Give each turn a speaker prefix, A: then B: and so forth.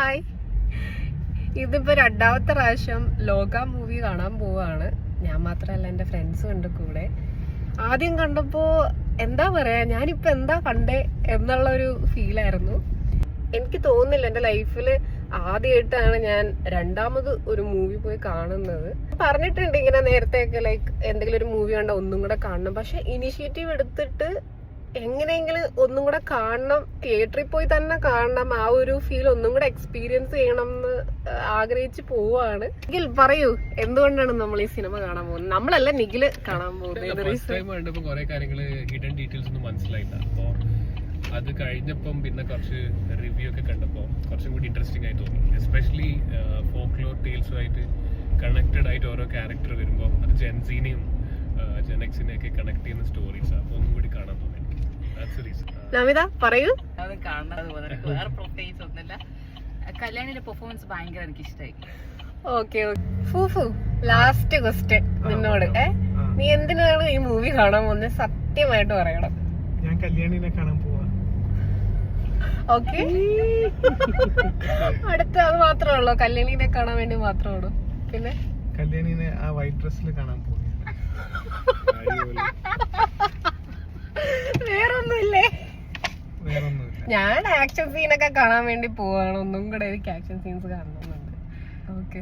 A: Hi. ഇതിപ്പോ രണ്ടാമത്തെ പ്രാവശ്യം ലോക മൂവി കാണാൻ പോവാണ്. ഞാൻ മാത്രമല്ല, എന്റെ ഫ്രണ്ട്സും ഉണ്ട് കൂടെ. ആദ്യം കണ്ടപ്പോ എന്താ പറയാ, ഞാനിപ്പോ എന്താ കണ്ടേ എന്നുള്ള ഒരു ഫീലായിരുന്നു. എനിക്ക് തോന്നുന്നില്ല എന്റെ ലൈഫിൽ ആദ്യമായിട്ടാണ് ഞാൻ രണ്ടാമത് ഒരു മൂവി പോയി കാണുന്നത്. പറഞ്ഞിട്ടുണ്ട് ഇങ്ങനെ നേരത്തെയൊക്കെ, ലൈക്ക് എന്തെങ്കിലും ഒരു മൂവി കണ്ട ഒന്നും കൂടെ കാണണം. പക്ഷെ ഇനിഷ്യേറ്റീവ് എടുത്തിട്ട് എങ്ങനെയെങ്കിലും ഒന്നും കൂടെ കാണണം, തിയേറ്ററിൽ പോയി തന്നെ കാണണം, ആ ഒരു ഫീൽ ഒന്നും കൂടെ എക്സ്പീരിയൻസ് ചെയ്യണം എന്ന് ആഗ്രഹിച്ച് പോവാണ്. നിഖിൽ പറയൂ, എന്തുകൊണ്ടാണ് നമ്മൾ ഈ സിനിമ കാണാൻ പോകുന്നത്? നമ്മളല്ല, നിഖില് കാണാൻ പോകുന്നത്.
B: കുറെ കാര്യങ്ങള് ഹിഡൻ ഡീറ്റെയിൽസ് ഒന്നും മനസ്സിലായില്ല. അപ്പോ അത് കഴിഞ്ഞപ്പം പിന്നെ കുറച്ച് റിവ്യൂ ഒക്കെ കണ്ടപ്പോൾ കുറച്ചും കൂടി ഇൻട്രസ്റ്റിംഗ് ആയി തോന്നി. എസ്പെഷ്യലി ഫോക്ലോർ ടേൽസുമായിട്ട് കണക്റ്റഡ് ആയിട്ട് ഓരോ ക്യാരക്ടർ വരുമ്പോൾ അത് ജെൻസീനെയും ജെനെക്സിനെയൊക്കെ കണക്ട് ചെയ്യുന്ന സ്റ്റോറീസ് അപ്പോൾ ഒന്നും കൂടി കാണാൻ തോന്നി.
A: നമിത പറയൂ.
C: അത് കാണുന്നത് വേറെ പ്രത്യേകിച്ച് ഒന്നുമില്ല. കല്യാണിന്റെ പെർഫോമൻസ് ഭയങ്കര എനിക്ക് ഇഷ്ടമായി.
A: ഓക്കെ ഫൂഫു, ലാസ്റ്റ് ക്വസ്റ്റ്യൻ നിന്നോട്. നീ എന്തിനാണ് ഈ മൂവി കാണാൻ പോകുന്നത്? സത്യമായിട്ട് പറയണം.
D: ഞാൻ കല്യാണിനെ കാണാൻ പോവാ.
A: ഓക്കെ, അടുത്ത അത് മാത്രമേ ഉള്ളൂ? കല്യാണിനെ കാണാൻ വേണ്ടി മാത്രമേ ഉള്ളൂ? പിന്നെ
D: കല്യാണിനെ ആ വൈറ്റ് ഡ്രസ്സിൽ കാണാൻ പോവുകയാണ്.
A: വേറൊന്നുമില്ലേ?
D: വേറൊന്നുമില്ല.
A: ഞാൻ ആക്ഷൻ സീനൊക്കെ കാണാൻ വേണ്ടി പോവാണ്. ഒന്നും കൂടെ എനിക്ക് ആക്ഷൻ സീൻസ് കാണണമെന്നുണ്ട്. ഓക്കെ.